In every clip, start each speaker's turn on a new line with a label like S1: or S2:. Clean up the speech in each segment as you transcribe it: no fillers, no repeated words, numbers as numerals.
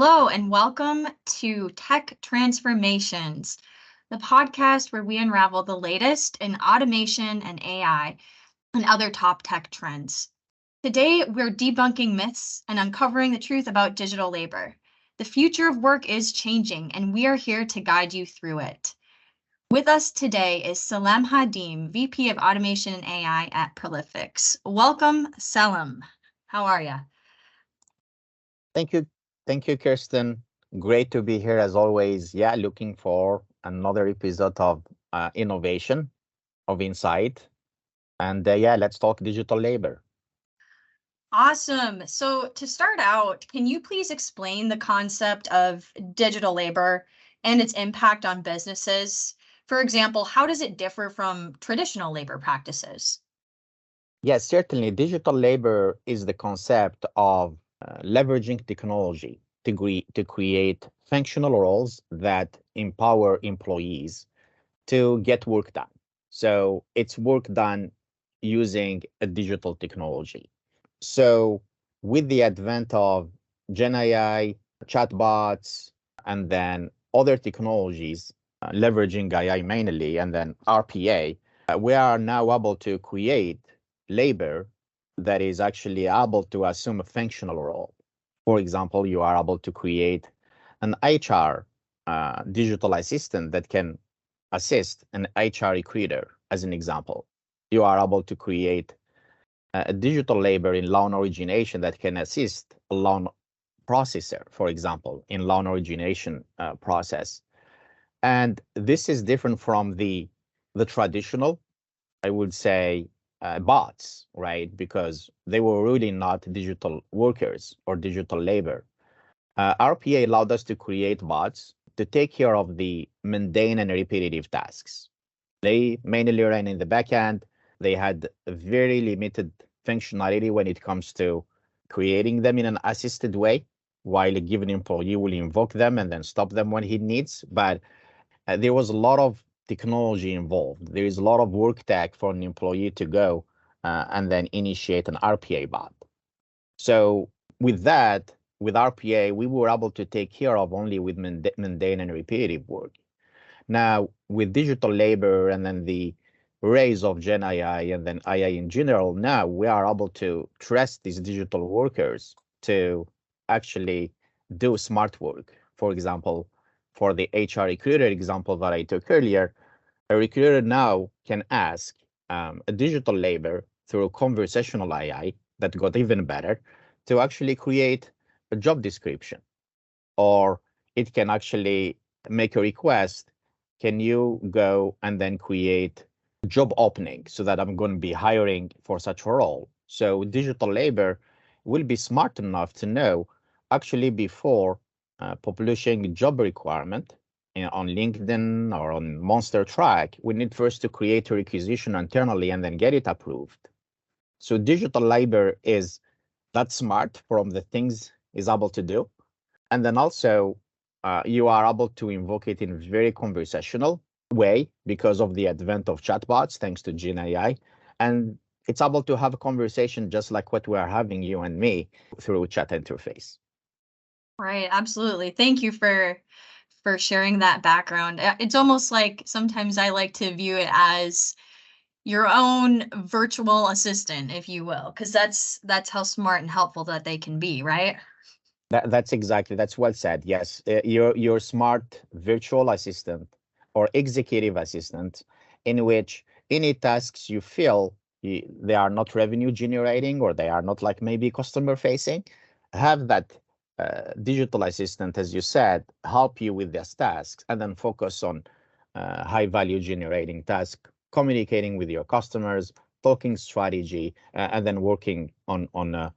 S1: Hello, and welcome to Tech Transformations, the podcast where we unravel the latest in automation and AI and other top tech trends. Today, we're debunking myths and uncovering the truth about digital labor. The future of work is changing, and we are here to guide you through it. With us today is Salem Hadim, VP of Automation and AI at Prolifics. Welcome, Salem. How are you?
S2: Thank you. Thank you, Kirsten. Great to be here as always. Yeah, looking for another episode of innovation, of insight. And yeah, let's talk digital labor.
S1: Awesome. So to start out, can you please explain the concept of digital labor and its impact on businesses? For example, how does it differ from traditional labor practices?
S2: Yes, certainly. Digital labor is the concept of leveraging technology to create functional roles that empower employees to get work done. So it's work done using a digital technology. So with the advent of Gen AI, chatbots, and then other technologies leveraging AI mainly, and then RPA, we are now able to create labor that is actually able to assume a functional role. For example, you are able to create an HR digital assistant that can assist an HR recruiter, as an example. You are able to create a digital labor in loan origination that can assist a loan processor, for example, in loan origination process. And this is different from the traditional, I would say, bots, right? Because they were really not digital workers or digital labor. RPA allowed us to create bots to take care of the mundane and repetitive tasks. They mainly ran in the backend. They had very limited functionality when it comes to creating them in an assisted way, while a given employee will invoke them and then stop them when he needs. But there was a lot of technology involved. There is a lot of work tag for an employee to go and then initiate an RPA bot. So with that, with RPA, we were able to take care of only with mundane and repetitive work. Now, with digital labor and then the rise of Gen AI and then AI in general, now we are able to trust these digital workers to actually do smart work. For example, for the HR recruiter example that I took earlier, a recruiter now can ask a digital labor through conversational AI that got even better to actually create a job description, or it can actually make a request. Can you go and then create a job opening so that I'm going to be hiring for such a role? So digital labor will be smart enough to know actually before publishing a job requirement on LinkedIn or on Monster Track, we need first to create a requisition internally and then get it approved. So digital labor is that smart from the things is able to do. And then also you are able to invoke it in a very conversational way because of the advent of chatbots, thanks to Gen AI. And it's able to have a conversation just like what we are having, you and me, through chat interface.
S1: Right, absolutely. Thank you for sharing that background. It's almost like sometimes I like to view it as your own virtual assistant, if you will, because that's how smart and helpful that they can be, right?
S2: That's well said. Yes, your smart virtual assistant or executive assistant, in which any tasks you feel they are not revenue generating or they are not like maybe customer facing, have that digital assistant, as you said, help you with these tasks and then focus on high value generating tasks, communicating with your customers, talking strategy, and then working on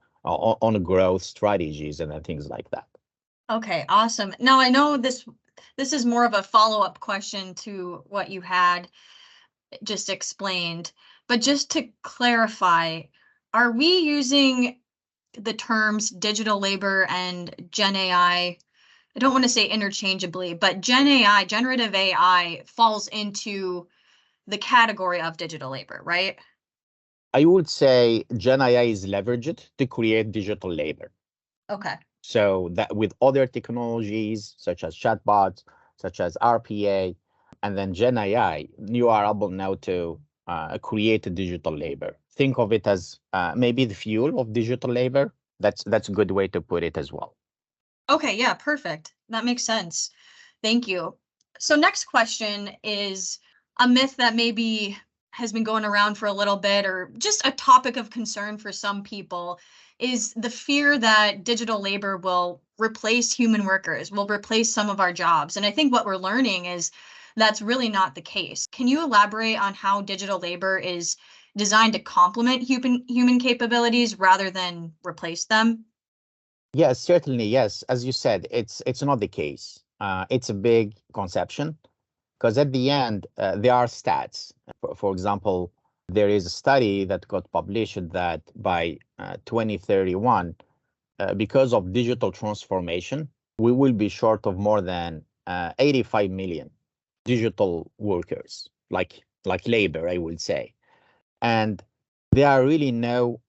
S2: growth strategies and things like that.
S1: Okay, awesome. Now I know this is more of a follow-up question to what you had just explained, but just to clarify, are we using the terms digital labor and Gen AI? I don't want to say interchangeably, but Gen AI, generative AI, falls into the category of digital labor, right?
S2: I would say Gen AI is leveraged to create digital labor.
S1: Okay.
S2: So that with other technologies such as chatbots, such as RPA, and then Gen AI, you are able now to create a digital labor. Think of it as maybe the fuel of digital labor. That's a good way to put it as well.
S1: Okay, yeah, perfect. That makes sense. Thank you. So next question is a myth that maybe has been going around for a little bit, or just a topic of concern for some people, is the fear that digital labor will replace human workers, will replace some of our jobs. And I think what we're learning is that's really not the case. Can you elaborate on how digital labor is designed to complement human capabilities rather than replace them?
S2: Yes, certainly. Yes, as you said, it's not the case. It's a big conception because at the end there are stats. For example, there is a study that got published that by 2031, because of digital transformation, we will be short of more than 85 million digital workers, like labor, I would say. And there are really no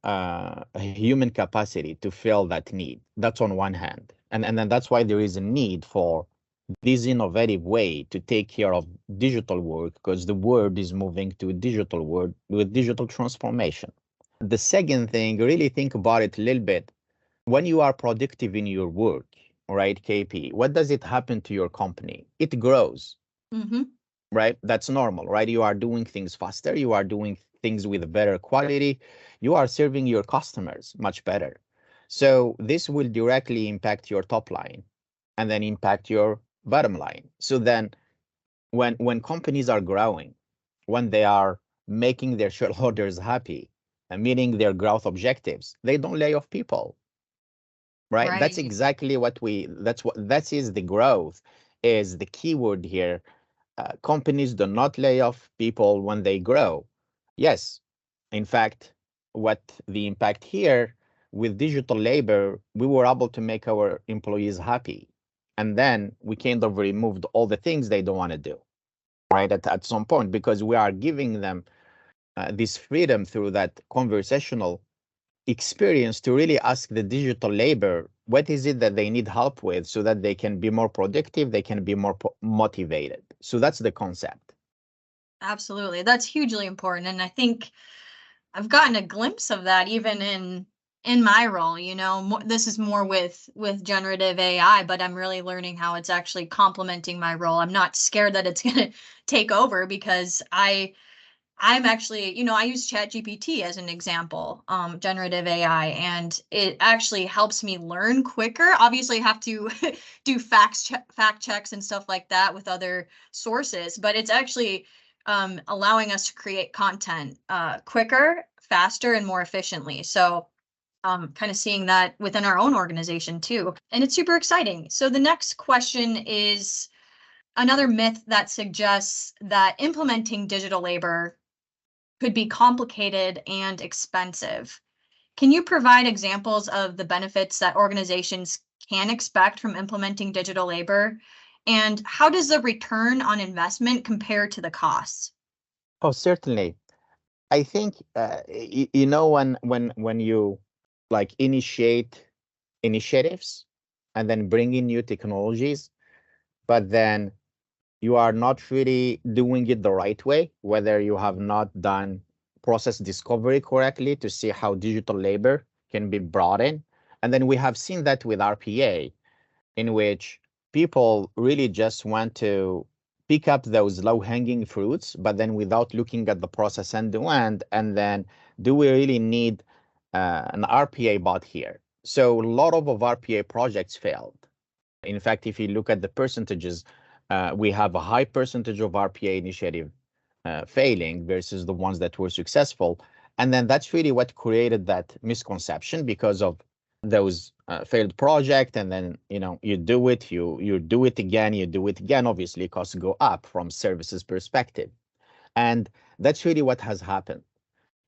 S2: human capacity to fill that need. That's on one hand. And then that's why there is a need for this innovative way to take care of digital work because the world is moving to a digital world with digital transformation. The second thing, really think about it a little bit. When you are productive in your work, right, KP, what does it happen to your company? It grows,
S1: Mm-hmm.
S2: right? That's normal, right? You are doing things faster, you are doing things with better quality, you are serving your customers much better. So this will directly impact your top line and then impact your bottom line. So then when companies are growing, when they are making their shareholders happy and meeting their growth objectives, they don't lay off people, right? That's
S1: Right.
S2: exactly what that is the growth is the keyword here. Companies do not lay off people when they grow. Yes, in fact, what the impact here with digital labor, we were able to make our employees happy. And then we kind of removed all the things they don't want to do, right? At some point, because we are giving them this freedom through that conversational experience to really ask the digital labor what is it that they need help with so that they can be more productive, they can be more motivated. So that's the concept.
S1: Absolutely. That's hugely important. And I think I've gotten a glimpse of that even in my role, this is more with generative AI, but I'm really learning how it's actually complementing my role. I'm not scared that it's going to take over because I'm actually, I use ChatGPT as an example, generative AI, and it actually helps me learn quicker. Obviously, I have to do fact checks and stuff like that with other sources, but it's actually allowing us to create content quicker, faster, and more efficiently. So kind of seeing that within our own organization too. And it's super exciting. So the next question is another myth that suggests that implementing digital labor could be complicated and expensive. Can you provide examples of the benefits that organizations can expect from implementing digital labor? And how does the return on investment compare to the costs?
S2: Oh, certainly. I think when you like initiate initiatives and then bring in new technologies, but then you are not really doing it the right way, whether you have not done process discovery correctly to see how digital labor can be brought in. And then we have seen that with RPA, in which people really just want to pick up those low-hanging fruits, but then without looking at the process end to end, and then do we really need an RPA bot here? So a lot of RPA projects failed. In fact, if you look at the percentages, we have a high percentage of RPA initiative failing versus the ones that were successful. And then that's really what created that misconception because of those failed project. And then, you do it, you do it again, you do it again. Obviously, costs go up from services perspective. And that's really what has happened.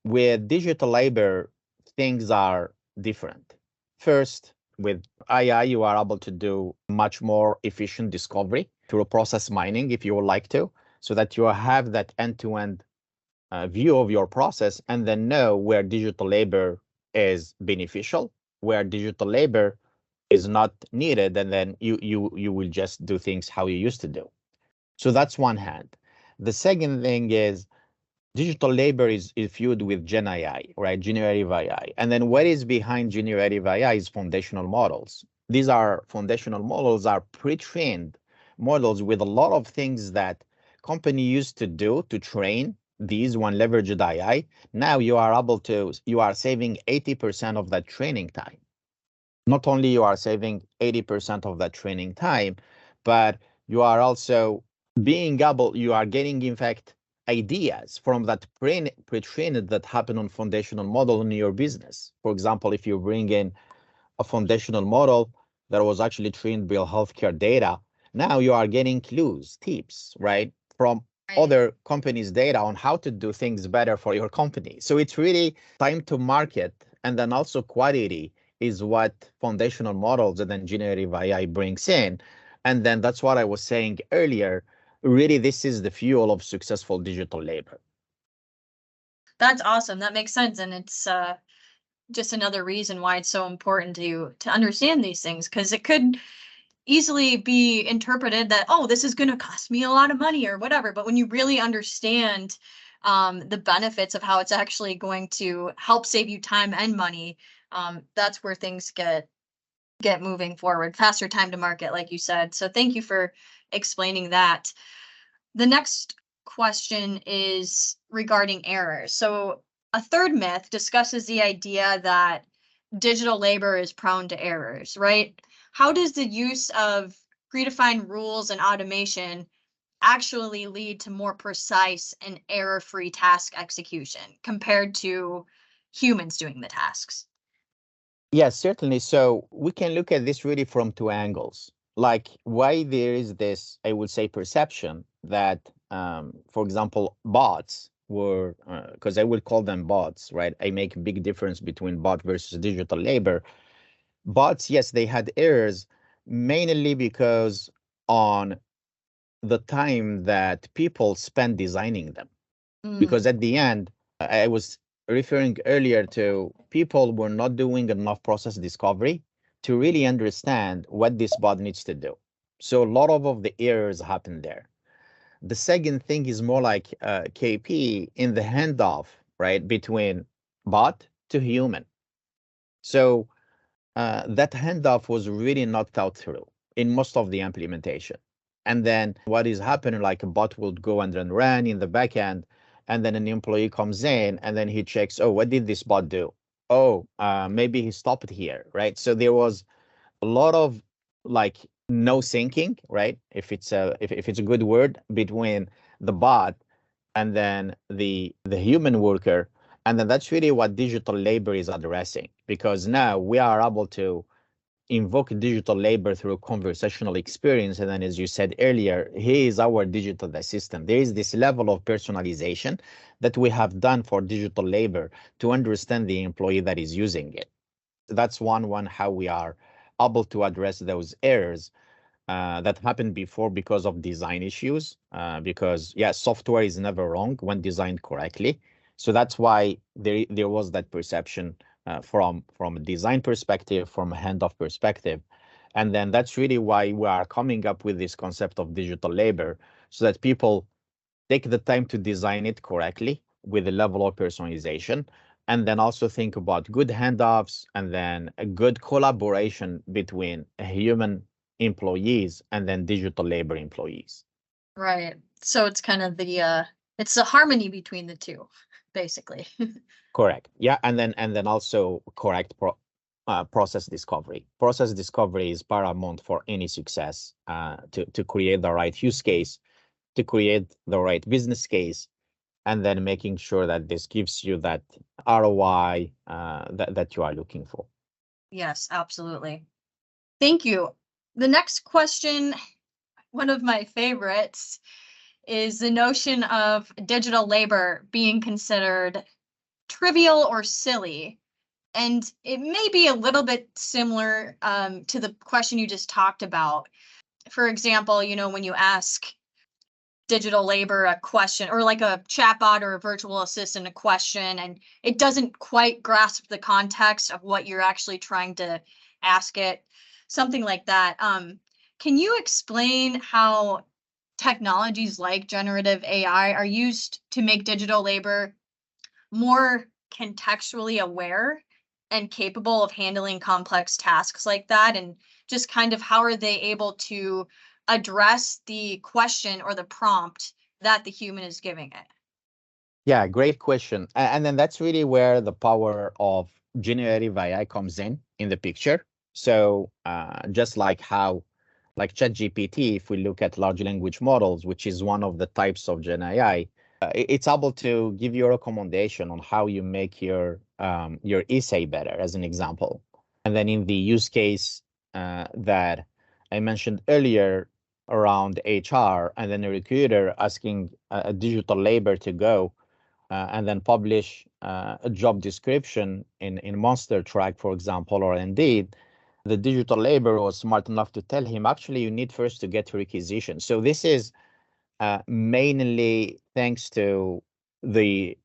S2: With digital labor, things are different. First, with AI, you are able to do much more efficient discovery through process mining if you would like to, so that you have that end-to-end view of your process and then know where digital labor is beneficial, where digital labor is not needed, and then you will just do things how you used to do. So that's one hand. The second thing is digital labor is fueled with Gen AI, right? Generative AI. And then what is behind generative AI is foundational models. These are foundational models are pre-trained models with a lot of things that company used to do to train these one leveraged AI. Now you are saving 80% of that training time. Not only you are saving 80% of that training time, but you are also you are getting, in fact, ideas from that pre-trained that happen on foundational model in your business. For example, if you bring in a foundational model that was actually trained by healthcare data, now you are getting clues, tips, right, from
S1: Right.
S2: other companies' data on how to do things better for your company. So it's really time to market, and then also quality is what foundational models and then generative AI brings in. And then that's what I was saying earlier. Really, this is the fuel of successful digital labor.
S1: That's awesome. That makes sense. And it's just another reason why it's so important to understand these things, because it could easily be interpreted that, oh, this is going to cost me a lot of money or whatever. But when you really understand the benefits of how it's actually going to help save you time and money, that's where things get moving forward, faster time to market, like you said. So thank you for explaining that. The next question is regarding errors. So a third myth discusses the idea that digital labor is prone to errors, right? How does the use of predefined rules and automation actually lead to more precise and error-free task execution compared to humans doing the tasks?
S2: Yes, certainly. So we can look at this really from two angles. Like why there is this, I would say, perception that, for example, bots were, because I would call them bots, right? I make a big difference between bot versus digital labor. Bots, yes, they had errors mainly because on the time that people spend designing them.
S1: Mm,
S2: Because at the end, I was referring earlier to people were not doing enough process discovery to really understand what this bot needs to do. So a lot of the errors happen there. The second thing is more like KP in the handoff, right, between bot to human. So that handoff was really not thought through in most of the implementation. And then what is happening, like a bot will go and then run in the backend, and then an employee comes in and then he checks, oh, what did this bot do? Oh, maybe he stopped here, right? So there was a lot of like no syncing, right? If it's a good word between the bot and then the human worker. And then that's really what digital labor is addressing, because now we are able to invoke digital labor through conversational experience. And then, as you said earlier, he is our digital assistant. There is this level of personalization that we have done for digital labor to understand the employee that is using it. That's one how we are able to address those errors that happened before because of design issues. Because yeah, software is never wrong when designed correctly. So that's why there was that perception from a design perspective, from a handoff perspective, and then that's really why we are coming up with this concept of digital labor, so that people take the time to design it correctly with a level of personalization, and then also think about good handoffs and then a good collaboration between human employees and then digital labor employees.
S1: right. So it's kind of it's the harmony between the two, basically.
S2: Correct. Yeah, and then also correct process discovery. Process discovery is paramount for any success, to create the right use case, to create the right business case, and then making sure that this gives you that ROI that you are looking for.
S1: Yes, absolutely. Thank you. The next question, one of my favorites, is the notion of digital labor being considered trivial or silly. And it may be a little bit similar to the question you just talked about. For example, when you ask digital labor a question, or like a chatbot or a virtual assistant a question, and it doesn't quite grasp the context of what you're actually trying to ask it, something like that. Can you explain how technologies like generative AI are used to make digital labor more contextually aware and capable of handling complex tasks like that? And just kind of how are they able to address the question or the prompt that the human is giving it?
S2: Yeah, great question. And then that's really where the power of generative AI comes in the picture. So just like how, like ChatGPT, if we look at large language models, which is one of the types of Gen AI, it's able to give you a recommendation on how you make your essay better, as an example. And then in the use case that I mentioned earlier around HR, and then a recruiter asking a digital labor to go and then publish a job description in Monster Track, for example, or Indeed, the digital labor was smart enough to tell him, actually, you need first to get requisition. So this is mainly thanks to the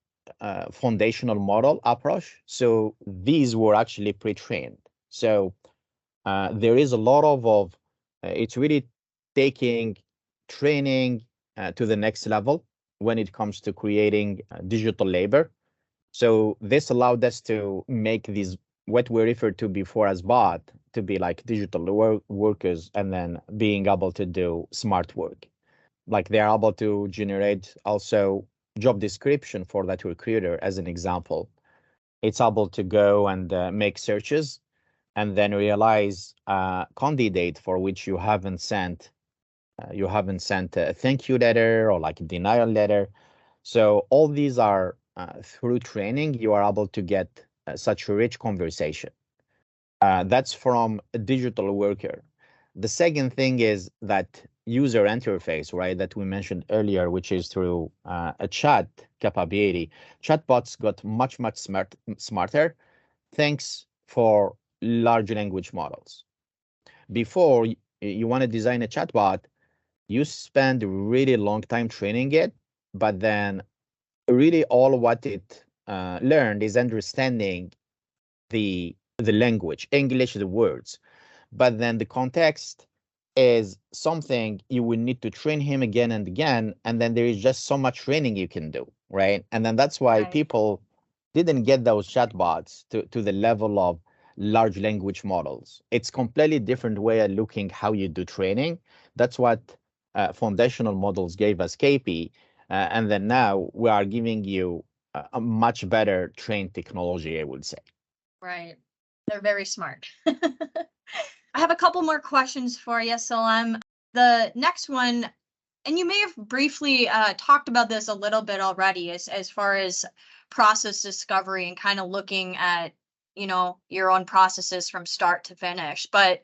S2: foundational model approach. So these were actually pre-trained. So there is a lot of it's really taking training to the next level when it comes to creating digital labor. So this allowed us to make these what we referred to before as bot to be like digital workers, and then being able to do smart work. Like they're able to generate also job description for that recruiter, as an example. It's able to go and make searches and then realize a candidate for which you haven't sent a thank you letter or like a denial letter. So all these are through training, you are able to get such a rich conversation. That's from a digital worker. The second thing is that user interface, right, that we mentioned earlier, which is through a chat capability. Chatbots got much smarter thanks for large language models. Before you want to design a chatbot, you spend a really long time training it, but then really all what it learned is understanding the language, English, the words. But then the context is something you will need to train him again and again, and then there is just so much training you can do, right? And then that's why
S1: Right.
S2: people didn't get those chatbots to the level of large language models. It's completely different way of looking how you do training. That's what foundational models gave us KP, and then now we are giving you a much better trained technology, I would say.
S1: Right. They're very smart. I have a couple more questions for you, Salem. The next one, and you may have briefly talked about this a little bit already, as far as process discovery and kind of looking at, your own processes from start to finish. But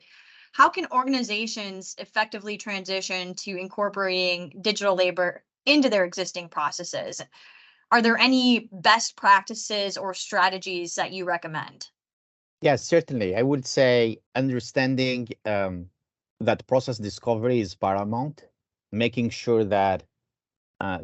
S1: how can organizations effectively transition to incorporating digital labor into their existing processes? Are there any best practices or strategies that you recommend?
S2: Yes, certainly. I would say understanding that process discovery is paramount, making sure that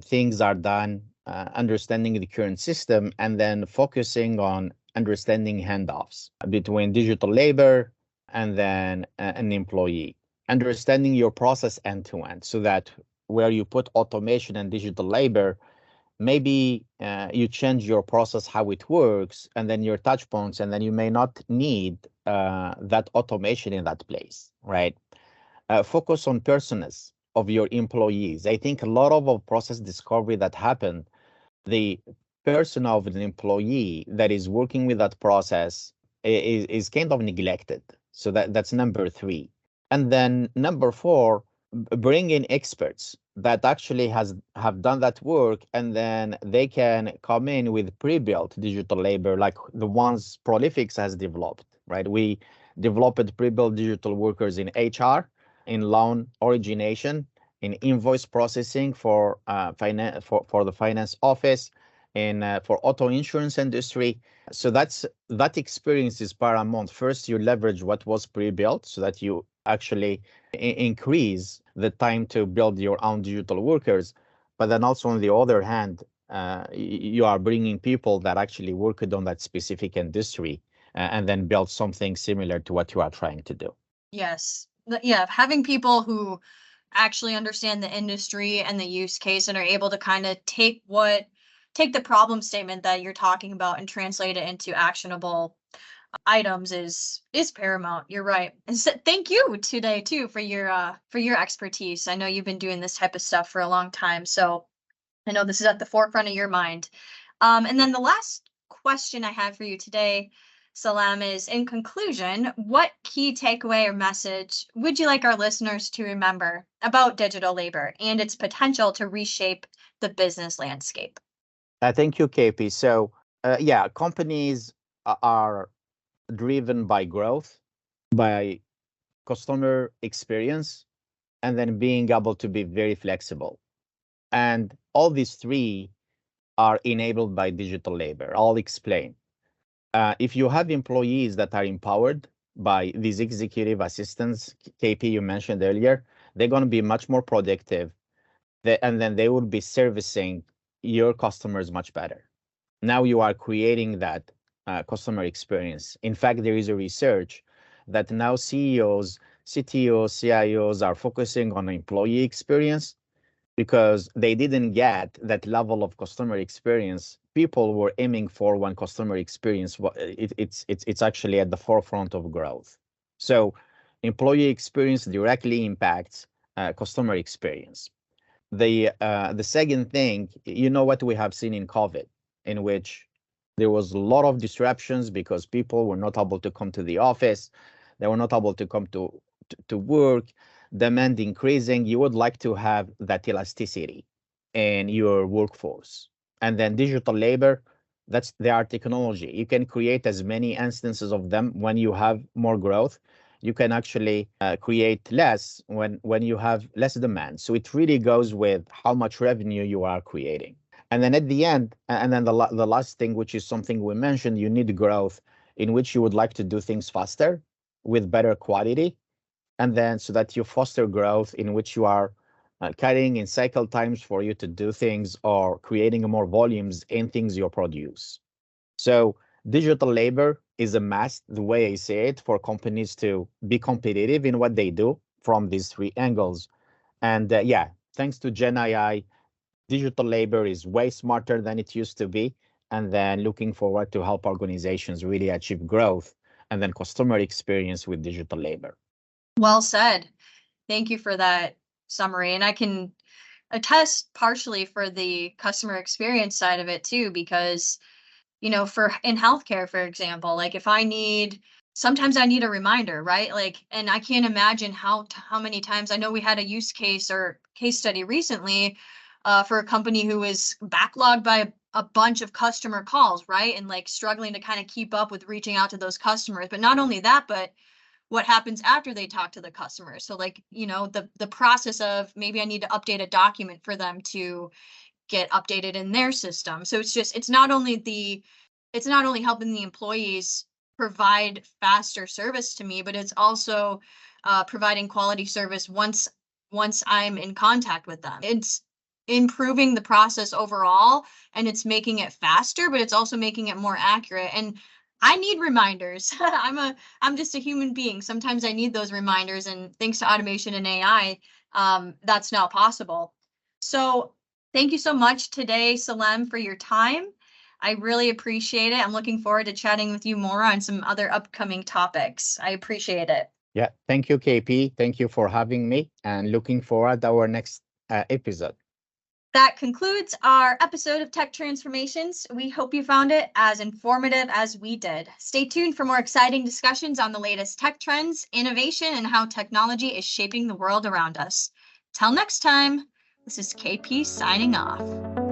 S2: things are done, understanding the current system, and then focusing on understanding handoffs between digital labor and then an employee. Understanding your process end to end so that where you put automation and digital labor, maybe you change your process, how it works, and then your touch points, and then you may not need that automation in that place, right? Focus on personas of your employees. I think a lot of process discovery that happen, the persona of an employee that is working with that process is kind of neglected. So that's number three. And then number four, bring in experts that actually have done that work, and then they can come in with pre-built digital labor like the ones Prolifix has developed, right? We developed pre-built digital workers in HR, in loan origination, in invoice processing for for the finance office, in for auto insurance industry. So that experience is paramount. First, you leverage what was pre-built so that you actually increase the time to build your own digital workers. But then also on the other hand, you are bringing people that actually worked on that specific industry and then build something similar to what you are trying to do.
S1: Yes. Yeah, having people who actually understand the industry and the use case and are able to kind of take the problem statement that you're talking about and translate it into actionable items is paramount. You're right. And so thank you today too for your expertise. I know you've been doing this type of stuff for a long time, so I know this is at the forefront of your mind. And then the last question I have for you today, Salam, is in conclusion, what key takeaway or message would you like our listeners to remember about digital labor and its potential to reshape the business landscape?
S2: Thank you, KP. So, yeah, companies are driven by growth, by customer experience, and then being able to be very flexible. And all these three are enabled by digital labor. I'll explain. If you have employees that are empowered by these executive assistants, KP, you mentioned earlier, they're going to be much more productive, and then they will be servicing your customers much better. Now you are creating that customer experience. In fact, there is a research that now CEOs, CTOs, CIOs are focusing on employee experience because they didn't get that level of customer experience people were aiming for when customer experience it's actually at the forefront of growth. So employee experience directly impacts customer experience. The second thing, you know what we have seen in COVID, in which there was a lot of disruptions because people were not able to come to the office, they were not able to come to work, demand increasing. You would like to have that elasticity in your workforce. And then digital labor, that's their technology. You can create as many instances of them when you have more growth. You can actually create less when you have less demand. So it really goes with how much revenue you are creating. And then at the end, and then the last thing, which is something we mentioned, you need growth in which you would like to do things faster with better quality. And then so that you foster growth in which you are cutting in cycle times for you to do things or creating more volumes in things you produce. So digital labor is a must, the way I say it, for companies to be competitive in what they do from these three angles. And yeah, thanks to Gen AI, digital labor is way smarter than it used to be. And then looking forward to help organizations really achieve growth and then customer experience with digital labor.
S1: Well said. Thank you for that summary. And I can attest partially for the customer experience side of it too, because for in healthcare, for example, like if I need sometimes I need a reminder, right? Like, and I can't imagine how many times I know we had a use case or case study recently for a company who was backlogged by a bunch of customer calls, right? And like struggling to kind of keep up with reaching out to those customers. But not only that, but what happens after they talk to the customer. So like, the process of maybe I need to update a document for them to get updated in their system. So it's not only helping the employees provide faster service to me, but it's also providing quality service once I'm in contact with them. It's improving the process overall, and it's making it faster, but it's also making it more accurate. And I need reminders. I'm just a human being. Sometimes I need those reminders, and thanks to automation and AI, that's now possible. So thank you so much today, Salem, for your time. I really appreciate it. I'm looking forward to chatting with you more on some other upcoming topics. I appreciate it.
S2: Yeah, thank you, KP. Thank you for having me and looking forward to our next episode.
S1: That concludes our episode of Tech Transformations. We hope you found it as informative as we did. Stay tuned for more exciting discussions on the latest tech trends, innovation, and how technology is shaping the world around us. Till next time, this is KP signing off.